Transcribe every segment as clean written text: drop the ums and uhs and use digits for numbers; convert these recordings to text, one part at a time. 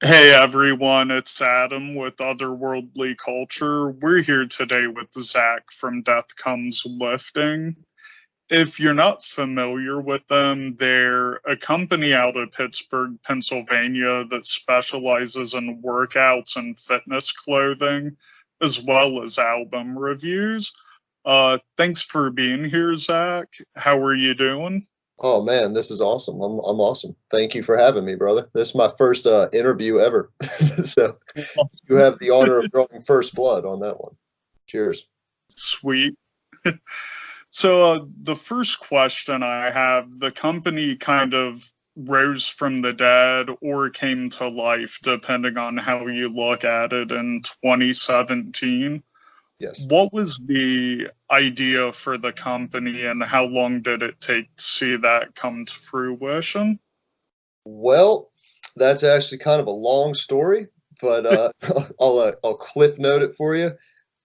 Hey everyone, it's Adam with Otherworldly Culture. We're here today with Zach from Death Comes Lifting. If you're not familiar with them, they're a company out of Pittsburgh, Pennsylvania that specializes in workouts and fitness clothing, as well as album reviews. Thanks for being here, Zach. How are you doing? Oh man, this is awesome. I'm awesome. Thank you for having me, brother. This is my first interview ever. So you have the honor of drawing first blood on that one. Cheers. Sweet. So, the first question I have, the company kind of rose from the dead or came to life, depending on how you look at it, in 2017. Yes. What was the idea for the company and how long did it take to see that come to fruition? Well, that's actually kind of a long story, but I'll cliff note it for you.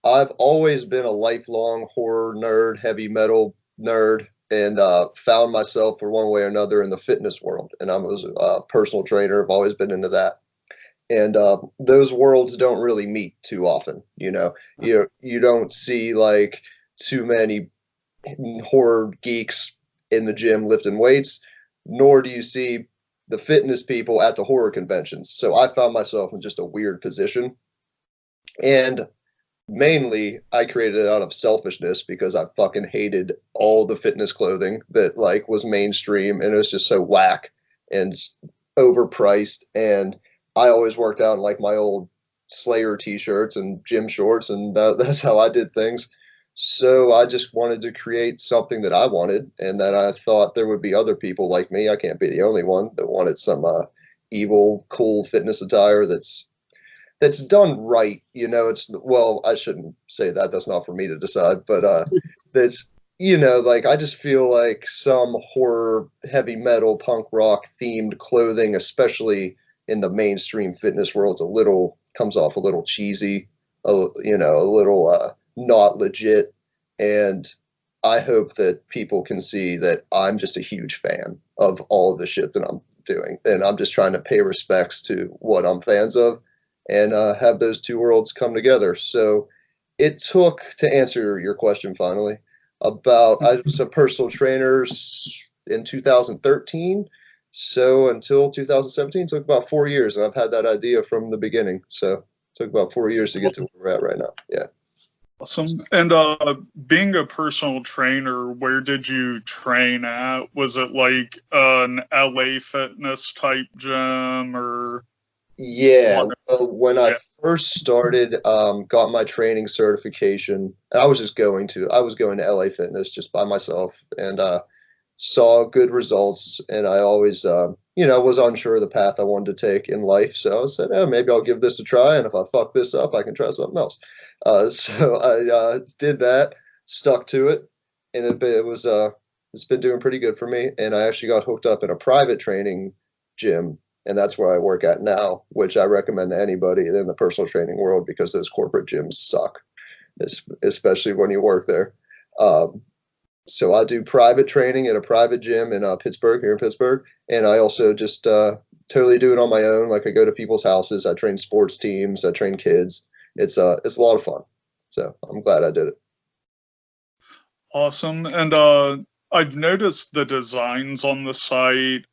I've always been a lifelong horror nerd, heavy metal nerd, and found myself for one way or another in the fitness world. And I was a personal trainer. I've always been into that. And those worlds don't really meet too often. You don't see like too many horror geeks in the gym lifting weights, nor do you see the fitness people at the horror conventions. So I found myself in just a weird position. And mainly I created it out of selfishness because I fucking hated all the fitness clothing that like was mainstream and it was just so whack and overpriced. And I always worked out in like my old Slayer t-shirts and gym shorts, and that's how I did things. So I just wanted to create something that I wanted, and that I thought there would be other people like me. I can't be the only one that wanted some evil, cool fitness attire that's done right. It's well, I shouldn't say that. That's not for me to decide, but that's like I just feel like some horror, heavy metal, punk rock themed clothing, especially in the mainstream fitness world, it's a little comes off a little cheesy, a little not legit. And I hope that people can see that I'm just a huge fan of all of the shit that I'm doing, and I'm just trying to pay respects to what I'm fans of, and have those two worlds come together. So it took, to answer your question finally, about I was a personal trainer in 2013. So until 2017, took about 4 years, and I've had that idea from the beginning. So it took about 4 years to get to where we're at right now. Yeah. Awesome. And being a personal trainer, where did you train at? Was it like an LA fitness type gym or Yeah, what? well, when I Yeah. first started, got my training certification, and I was going to LA Fitness just by myself, and saw good results. And I always, was unsure of the path I wanted to take in life. So I said, oh, maybe I'll give this a try, and if I fuck this up, I can try something else. So I did that, stuck to it, and it's been doing pretty good for me. And I actually got hooked up in a private training gym, and that's where I work at now, which I recommend to anybody in the personal training world because those corporate gyms suck, especially when you work there. Um, so I do private training at a private gym in Pittsburgh, here in Pittsburgh, and I also just totally do it on my own. Like I go to people's houses, I train sports teams, I train kids. It's a lot of fun. So I'm glad I did it. Awesome. And I've noticed the designs on the site.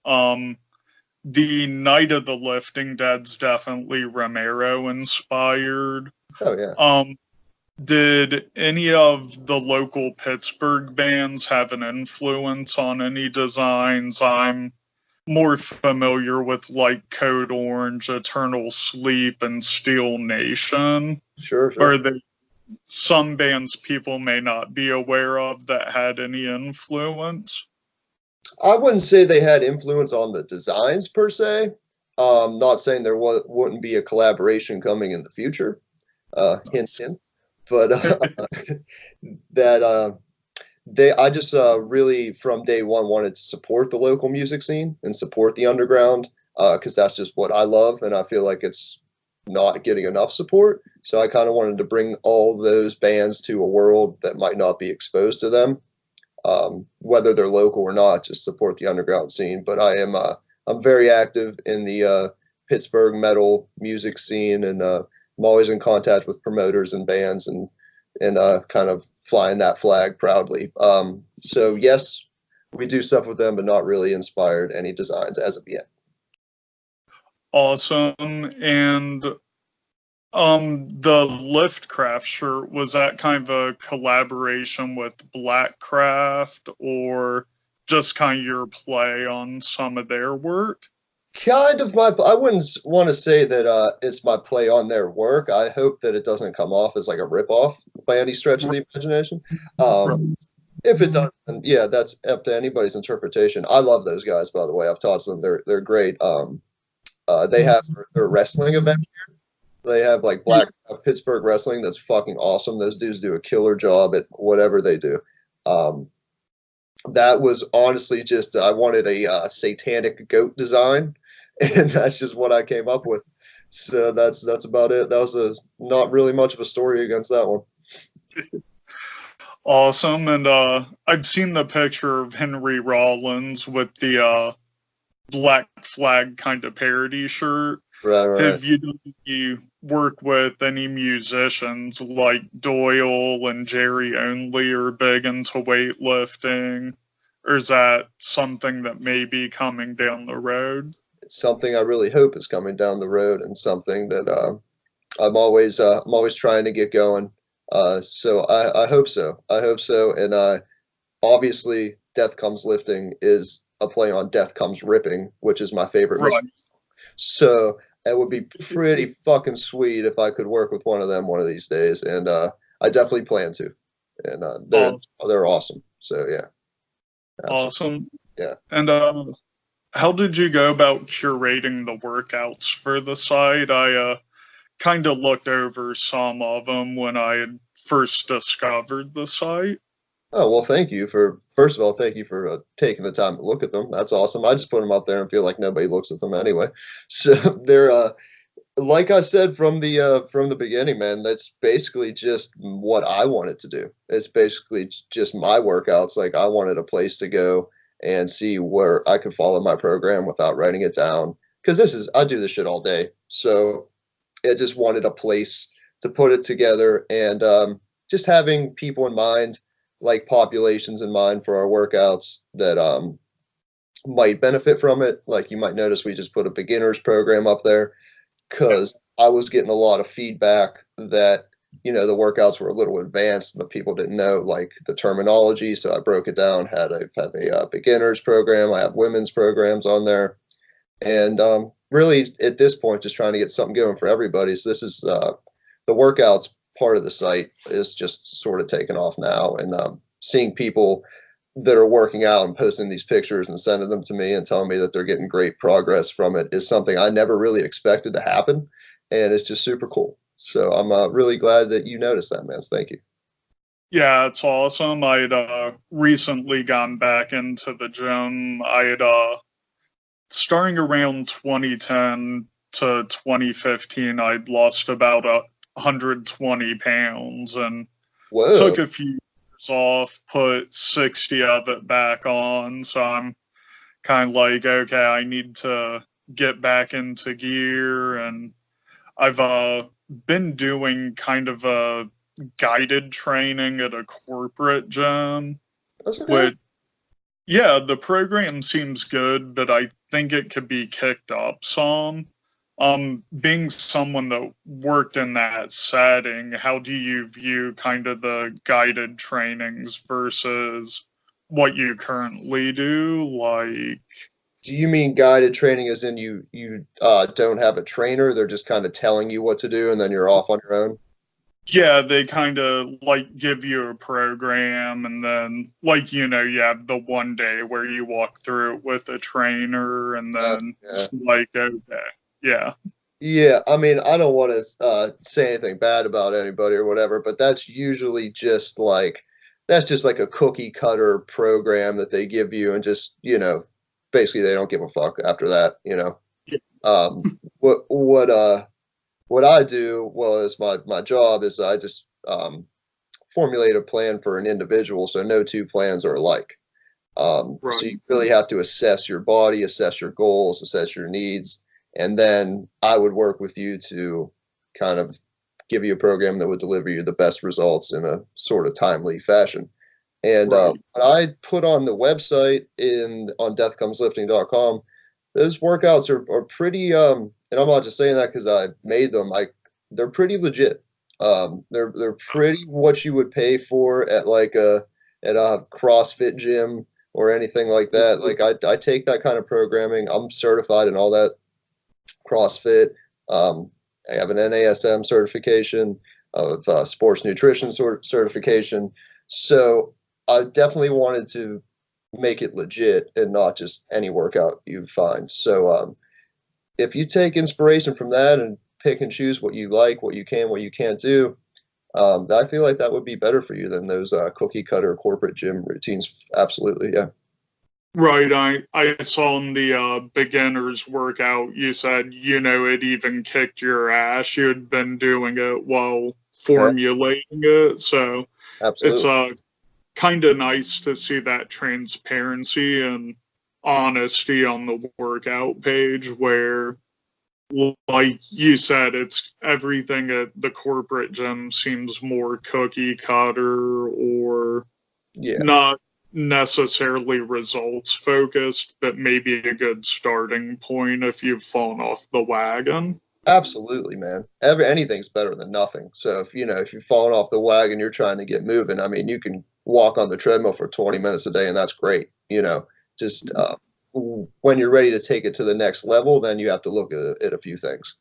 The Night of the Lifting Dead's definitely Romero inspired. Oh yeah. Did any of the local Pittsburgh bands have an influence on any designs? I'm more familiar with like Code Orange, Eternal Sleep, and Steel Nation. Sure, sure. Are there some bands people may not be aware of that had any influence? I wouldn't say they had influence on the designs per se. Not saying there wouldn't be a collaboration coming in the future. Hint, hint. But that I just really from day one wanted to support the local music scene and support the underground, because that's just what I love, and I feel like it's not getting enough support. So I kind of wanted to bring all those bands to a world that might not be exposed to them, whether they're local or not, just support the underground scene. But I'm very active in the Pittsburgh metal music scene, and I'm always in contact with promoters and bands, and kind of flying that flag proudly. So yes, we do stuff with them, but not really inspired any designs as of yet. Awesome. And the Liftcraft shirt, was that kind of a collaboration with Blackcraft, or just kind of your play on some of their work? Kind of my, I wouldn't want to say that it's my play on their work. I hope that it doesn't come off as like a ripoff by any stretch of the imagination. If it does, then yeah, that's up to anybody's interpretation. I love those guys, by the way. I've talked to them. They're great. They have their wrestling event here. They have like Black Pittsburgh Wrestling. That's fucking awesome. Those dudes do a killer job at whatever they do. That was honestly just I wanted a satanic goat design, and that's just what I came up with. So that's about it. That was not really much of a story against that one. Awesome. And I've seen the picture of Henry Rollins with the Black Flag kind of parody shirt. Right. Have you work with any musicians like Doyle and Jerry Only are big into weightlifting? Or is that something that may be coming down the road? It's something I really hope is coming down the road, and something that I'm always trying to get going. So I hope so. I hope so. And obviously, Death Comes Lifting is a play on Death Comes Ripping, which is my favorite. Right. So it would be pretty fucking sweet if I could work with one of them one of these days, and I definitely plan to. And they're awesome. So yeah. Absolutely. Awesome. Yeah. And how did you go about curating the workouts for the site? I kind of looked over some of them when I had first discovered the site. Oh, well, thank you for, first of all, thank you for taking the time to look at them. That's awesome. I just put them up there and feel like nobody looks at them anyway. So they're, like I said from the beginning, man, that's basically just what I wanted to do. It's basically just my workouts. Like I wanted a place to go and see where I could follow my program without writing it down. Because I do this shit all day. So I just wanted a place to put it together, and just having people in mind, like populations in mind for our workouts that might benefit from it. Like you might notice we just put a beginners program up there, because I was getting a lot of feedback that, the workouts were a little advanced, but people didn't know like the terminology. So I broke it down, have a beginners program. I have women's programs on there. And really at this point, just trying to get something going for everybody. So this is the workouts part of the site is just sort of taking off now, and seeing people that are working out and posting these pictures and sending them to me and telling me that they're getting great progress from it is something I never really expected to happen. And it's just super cool. So I'm really glad that you noticed that, man. Thank you. Yeah, it's awesome. I'd recently gone back into the gym. I had starting around 2010 to 2015, I'd lost about 120 pounds, and Whoa. Took a few years off, put 60 of it back on. So I'm kind of like, okay, I need to get back into gear. And I've been doing kind of a guided training at a corporate gym. That's okay. Yeah, the program seems good, but I think it could be kicked up some. Being someone that worked in that setting, how do you view kind of the guided trainings versus what you currently do? Like, do you mean guided training as in you don't have a trainer, they're just kind of telling you what to do and then you're off on your own? yeah, they kind of like give you a program, and then like you have the one day where you walk through it with a trainer, and then it's like, okay. Yeah. Yeah, I mean, I don't want to say anything bad about anybody or whatever, but that's usually just like a cookie cutter program that they give you, and just basically they don't give a fuck after that. Yeah. What I do, well, is my job is I just formulate a plan for an individual, so no two plans are alike. Right. So you really have to assess your body, assess your goals, assess your needs, and then I would work with you to kind of give you a program that would deliver you the best results in a sort of timely fashion. And Right. what I put on the website on deathcomeslifting.com, those workouts are pretty and I'm not just saying that because I made them. They're pretty legit. They're pretty what you would pay for at at a CrossFit gym or anything like that. Like I take that kind of programming. I'm certified in all that CrossFit. I have an NASM certification of sports nutrition certification. So I definitely wanted to make it legit and not just any workout you find. So if you take inspiration from that and pick and choose what you like, what you can, what you can't do, I feel like that would be better for you than those cookie cutter corporate gym routines. Absolutely, yeah. Right. I saw in the beginner's workout, you said, it even kicked your ass. You had been doing it while Yeah, formulating it. So it's absolutely. kind of nice to see that transparency and honesty on the workout page where, like you said, it's everything at the corporate gym seems more cookie cutter or Yeah, not necessarily results focused, but maybe a good starting point if you've fallen off the wagon. absolutely, man. Anything's better than nothing. So if you've fallen off the wagon, you're trying to get moving. I mean, you can walk on the treadmill for 20 minutes a day, and that's great. Just when you're ready to take it to the next level, then you have to look at a few things.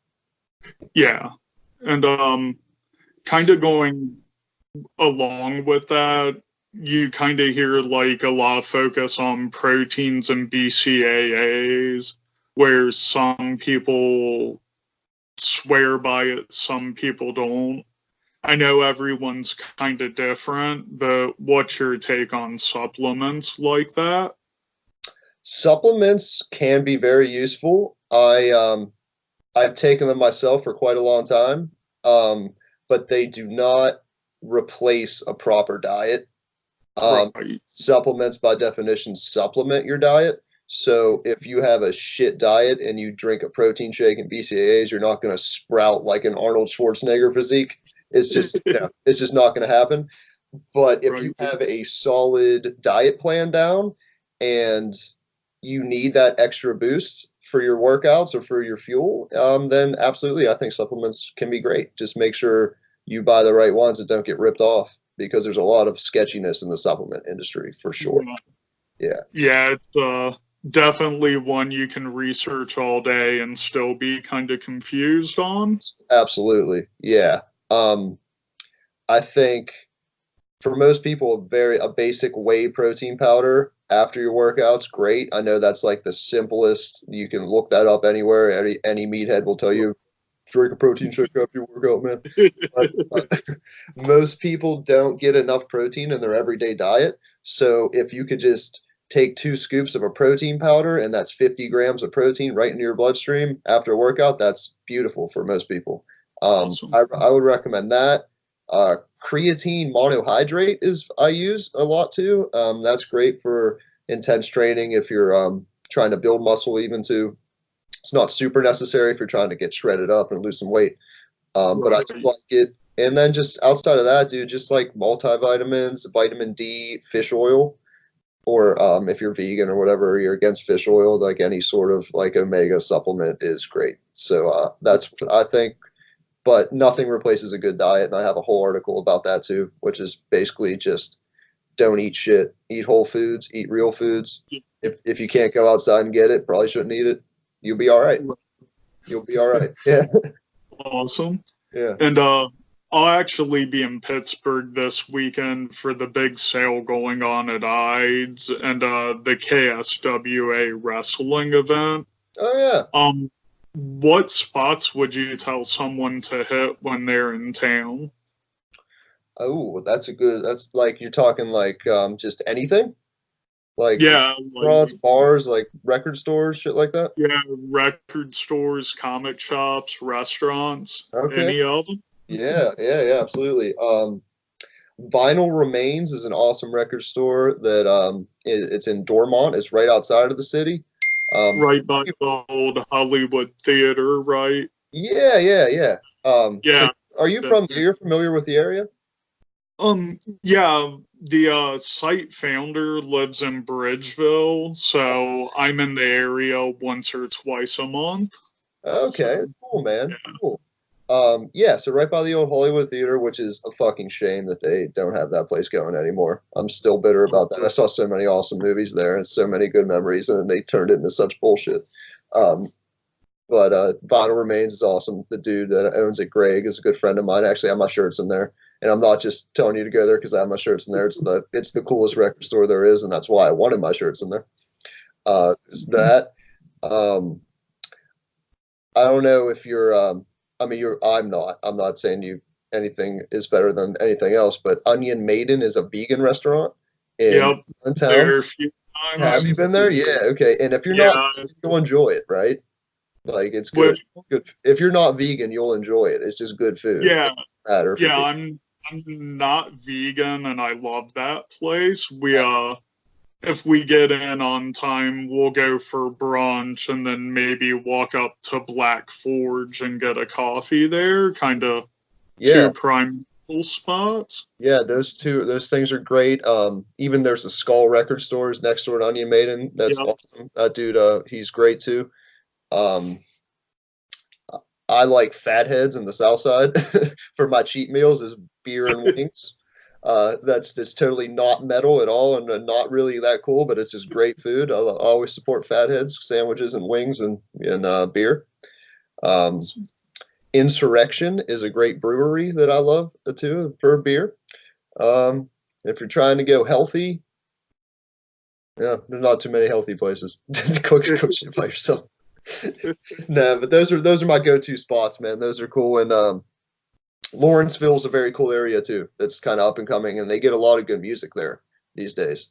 Yeah. And kind of going along with that, you kind of hear like a lot of focus on proteins and BCAAs, where some people swear by it, some people don't. I know everyone's kind of different, but what's your take on supplements like that? Supplements can be very useful. I've taken them myself for quite a long time, but they do not replace a proper diet. Right. Supplements, by definition, supplement your diet. So if you have a shit diet and you drink a protein shake and BCAAs, you're not going to sprout like an Arnold Schwarzenegger physique. It's just not going to happen. But if you Right. have a solid diet plan down and you need that extra boost for your workouts or for your fuel, then absolutely, I think supplements can be great. Just make sure you buy the right ones that don't get ripped off because there's a lot of sketchiness in the supplement industry for sure. Yeah, Yeah, it's definitely one you can research all day and still be kind of confused on. absolutely. Yeah. I think for most people, a basic whey protein powder after your workout's great. I know that's like the simplest. You can look that up anywhere. Any meathead will tell you drink a protein shake after your workout, man. But most people don't get enough protein in their everyday diet. So if you could just take 2 scoops of a protein powder and that's 50 grams of protein right into your bloodstream after a workout, that's beautiful for most people. Awesome. I would recommend that. Creatine monohydrate I use a lot too. That's great for intense training if you're trying to build muscle even too. It's not super necessary if you're trying to get shredded up and lose some weight. But I do Right. like it. And then just outside of that, dude, just like multivitamins, vitamin D, fish oil, or if you're vegan or whatever, you're against fish oil, like any sort of like omega supplement is great. So that's what I think. But nothing replaces a good diet, and I have a whole article about that too, which is basically just don't eat shit, eat whole foods, eat real foods. If you can't go outside and get it, probably shouldn't eat it. You'll be all right. You'll be all right. Yeah. Awesome. Yeah. And I'll actually be in Pittsburgh this weekend for the big sale going on at IDES and the KSWA wrestling event. Oh yeah. What spots would you tell someone to hit when they're in town? Oh, that's like you're talking like just anything? Like Yeah, restaurants, like bars, like record stores, shit like that? yeah, record stores, comic shops, restaurants, Okay. any of them? Yeah, absolutely. Vinyl Remains is an awesome record store that it's in Dormont. It's right outside of the city. Right by the old Hollywood Theater, right? Yeah. So Yeah. are you from? You're familiar with the area? Yeah, the site founder lives in Bridgeville, so I'm in the area once or twice a month. Okay, So cool, man. yeah. Cool. Yeah, so right by the old Hollywood Theater, which is a fucking shame that they don't have that place going anymore. I'm still bitter about that. I saw so many awesome movies there and so many good memories, and they turned it into such bullshit. Um, but Vital Remains is awesome. The dude that owns it, Greg, is a good friend of mine. I actually have my shirts in there, and I'm not just telling you to go there because I have my shirts in there. It's the coolest record store there is, and that's why I wanted my shirts in there. There's that. Um, I don't know if you're. I mean, you're. I'm not. I'm not saying you anything is better than anything else. But Onion Maiden is a vegan restaurant in Yep, town. there a few Have times. you been there? Yeah. Okay. And if you're not, Yeah, you'll enjoy it, right? Like it's good. which Good. If you're not vegan, you'll enjoy it. It's just good food. It yeah, doesn't matter for yeah, me. I'm not vegan and I love that place. We if we get in on time, we'll go for brunch and then maybe walk up to Black Forge and get a coffee there. Kind of Yeah. two prime spots. Yeah. Those things are great. Even there's a Skull record stores next door to Onion Maiden. That's Yep. awesome. That dude, he's great too. Um, I like Fatheads in the South Side for my cheat meals is beer and wings. That's totally not metal at all and not really that cool, but it's just great food. I always support Fatheads, sandwiches and wings and beer. Um, Insurrection is a great brewery that I love too for beer. Um, if you're trying to go healthy, yeah, there's not too many healthy places. Cook shit by yourself. No, but those are my go-to spots, man. Those are cool, and Lawrenceville's a very cool area too. That's kind of up and coming, and they get a lot of good music there these days.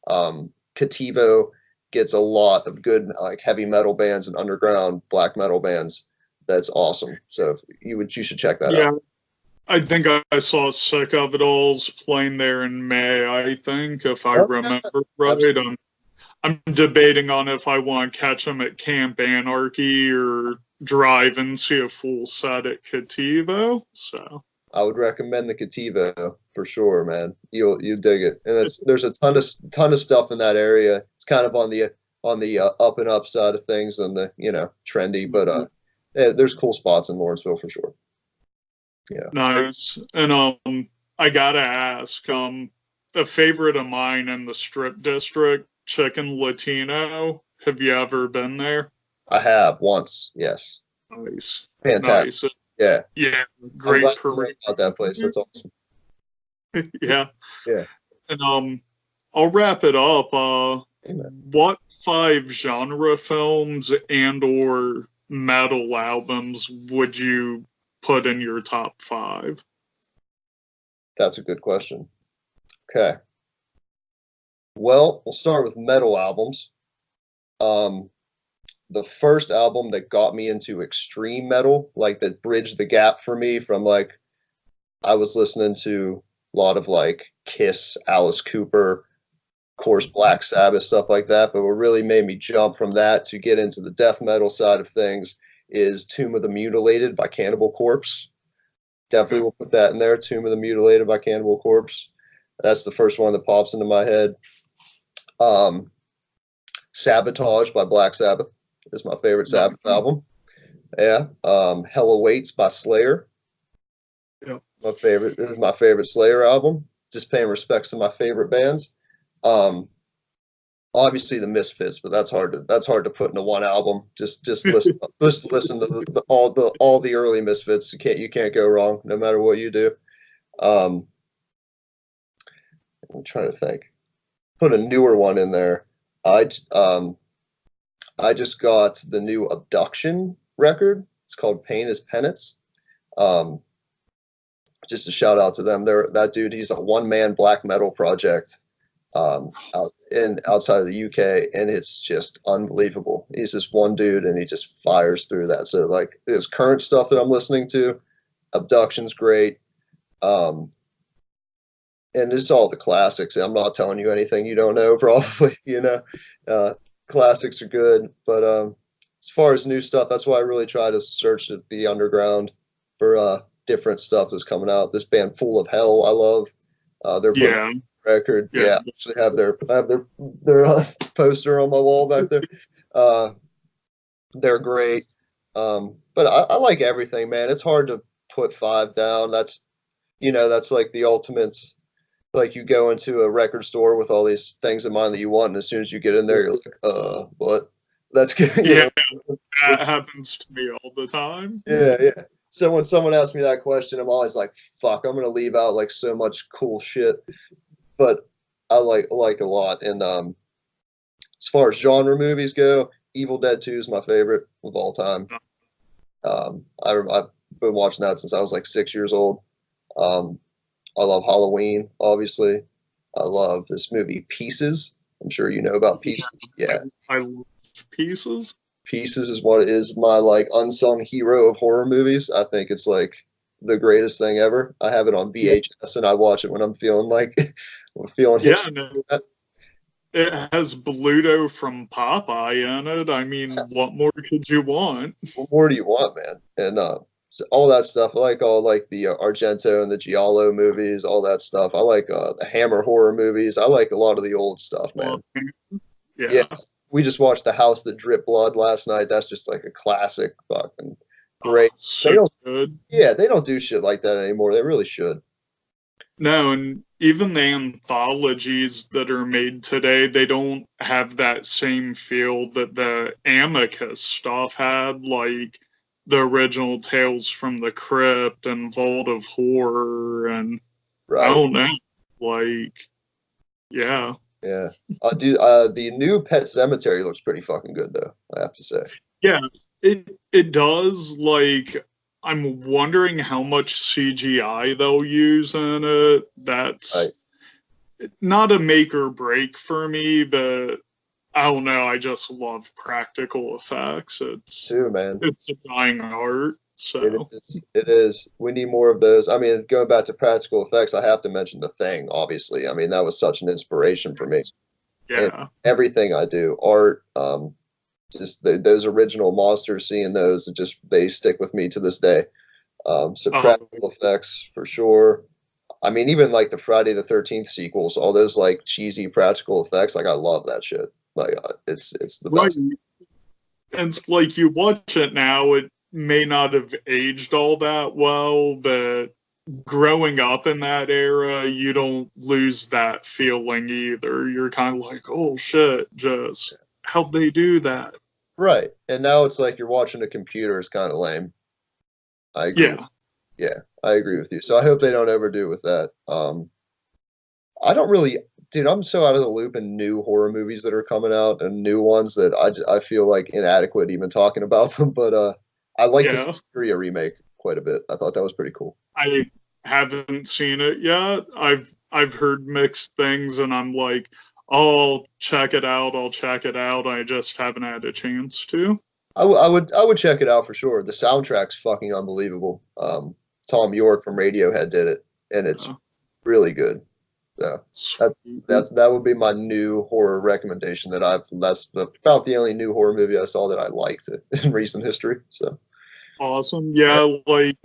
Cativo gets a lot of good like heavy metal bands and underground black metal bands. That's awesome. So you should check that out. Yeah, I think I saw Sick of It All's playing there in May, I think, if I Oh, yeah, remember right. absolutely. I'm debating on if I want to catch them at Camp Anarchy or drive and see a full set at Cativo. So I would recommend the Cativo for sure, man. You dig it, and there's a ton of stuff in that area. It's kind of on the up and up side of things and the trendy, but yeah, there's cool spots in Lawrenceville for sure. Yeah. nice. And I gotta ask, a favorite of mine in the Strip District, Chicken Latino. Have you ever been there? I have once, yes. Nice, Fantastic. nice. Yeah. Yeah, I'm great glad you know parade. about that place. That's awesome. Yeah, Yeah. and I'll wrap it up. Amen. What five genre films and or metal albums would you put in your top five? That's a good question. Okay. Well, we'll start with metal albums. Um, the first album that got me into extreme metal, like that bridged the gap for me from like I was listening to a lot of like Kiss, Alice Cooper, of course Black Sabbath, stuff like that. But what really made me jump from that to get into the death metal side of things is Tomb of the Mutilated by Cannibal Corpse. Definitely will put that in there. Tomb of the Mutilated by Cannibal Corpse. That's the first one that pops into my head. Um, Sabotage by Black Sabbath is my favorite No. Sabbath album. Yeah. Hell Awaits by Slayer. Yeah. This is my favorite Slayer album. Just paying respects to my favorite bands. Um, Obviously the Misfits, but that's hard to put into one album. Just listen to all the early Misfits. You can't go wrong no matter what you do. Um, I'm trying to think. Put a newer one in there. I I just got the new Abduction record. It's called Pain is Penance. Um, just a shout out to them. That dude, he's a one man black metal project outside of the UK, and it's just unbelievable. He's just one dude, and he just fires through that. So like his current stuff that I'm listening to, Abduction's great, and it's all the classics. I'm not telling you anything you don't know, probably. classics are good, but as far as new stuff, that's why I really try to search the underground for different stuff that's coming out. This band Full of Hell, I love. They're putting Yeah, record. yeah. Yeah, I actually have their poster on my wall back there. Uh, they're great. But I like everything, man. It's hard to put five down. That's like the ultimate. Like you go into a record store with all these things in mind that you want, and as soon as you get in there, you're like, what? That's good. Yeah, that happens to me all the time. Yeah, yeah. So when someone asks me that question, I'm always like, fuck, I'm gonna leave out like so much cool shit. But I like a lot. And as far as genre movies go, Evil Dead 2 is my favorite of all time. I've been watching that since I was like 6 years old. Um, I love Halloween, obviously. I love this movie Pieces. I'm sure you know about Pieces. Yeah, I love Pieces. Pieces is what is my like unsung hero of horror movies. I think it's like the greatest thing ever. I have it on VHS and I watch it when I'm feeling like I'm feeling hit. Yeah, no, it has Bluto from Popeye in it. I mean, what more could you want? What more do you want, man? And so all that stuff. I like all like the Argento and the Giallo movies, all that stuff. I like the Hammer horror movies. I like a lot of the old stuff, man. Yeah. Yeah. We just watched The House That Dripped Blood last night. That's just like a classic, fucking great. So good. Yeah, they don't do shit like that anymore. They really should. No, and even the anthologies that are made today, they don't have that same feel that the Amicus stuff had, like the original Tales from the Crypt and Vault of Horror, and Right. I don't know, like, yeah. Yeah. The new Pet Cemetery looks pretty fucking good though, I have to say. Yeah, it does. Like, I'm wondering how much CGI they'll use in it. That's Right. not a make or break for me, but I don't know. I just love practical effects. Too, man. It's a dying art. So It is. It is. We need more of those. I mean, going back to practical effects, I have to mention The Thing, obviously. I mean, that was such an inspiration for me. And yeah, everything I do, art, just those original monsters, seeing those, they stick with me to this day. So practical effects for sure. I mean, even like the Friday the 13th sequels, all those like cheesy practical effects, like I love that shit. Like it's the best. And it's like you watch it now, it may not have aged all that well, but growing up in that era, you don't lose that feeling either. You're kind of like, oh shit, just how'd they do that? Right. And now it's like you're watching a computer is kind of lame. I agree. Yeah. Yeah, I agree with you. So I hope they don't overdo with that. I don't really, dude, I'm so out of the loop in new horror movies that are coming out and new ones that I feel like inadequate even talking about them. But I like the Suspiria remake quite a bit. I thought that was pretty cool. I haven't seen it yet. I've heard mixed things, and I'm like, oh, I'll check it out. I'll check it out. I just haven't had a chance to. I would check it out for sure. The soundtrack's fucking unbelievable. Tom York from Radiohead did it, and it's really good. So that would be my new horror recommendation that's about the only new horror movie I saw that I liked in recent history. So awesome. Yeah, like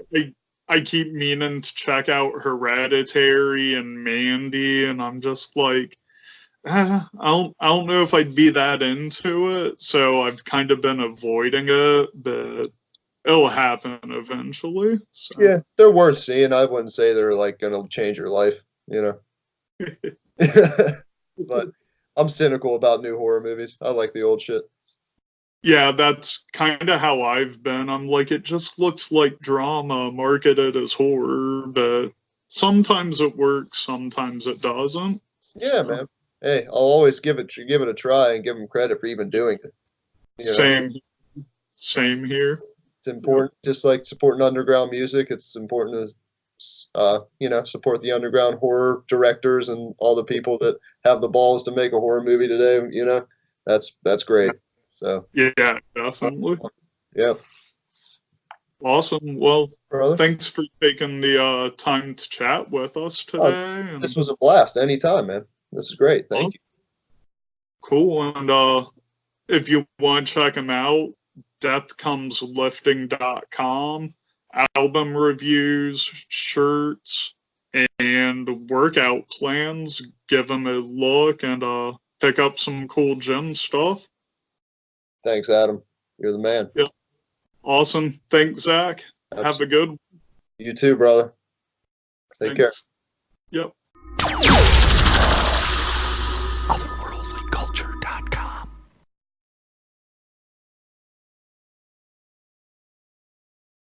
I keep meaning to check out Hereditary and Mandy, and I'm just like, I don't know if I'd be that into it, so I've kind of been avoiding it, but it'll happen eventually. So. Yeah, they're worth seeing. I wouldn't say they're like gonna change your life, you know. But I'm cynical about new horror movies. I like the old shit. Yeah, that's kind of how I've been. I'm like, it just looks like drama marketed as horror, but sometimes it works, sometimes it doesn't. Yeah, man. Hey, I'll always give it a try and give them credit for even doing it. Same here. It's important, just like supporting underground music. It's important to support the underground horror directors and all the people that have the balls to make a horror movie today. You know, that's great. So yeah, definitely. Yeah. Awesome. Well, brother, thanks for taking the time to chat with us today. This was a blast. Anytime, man. This is great. Thank you. Cool. And if you want to check them out, deathcomeslifting.com. Album reviews, shirts, and workout plans. Give them a look and pick up some cool gym stuff. Thanks, Adam. You're the man. Yep. Awesome. Thanks, Zach. Absolutely. Have a good one. You too, brother. Take care. Yep.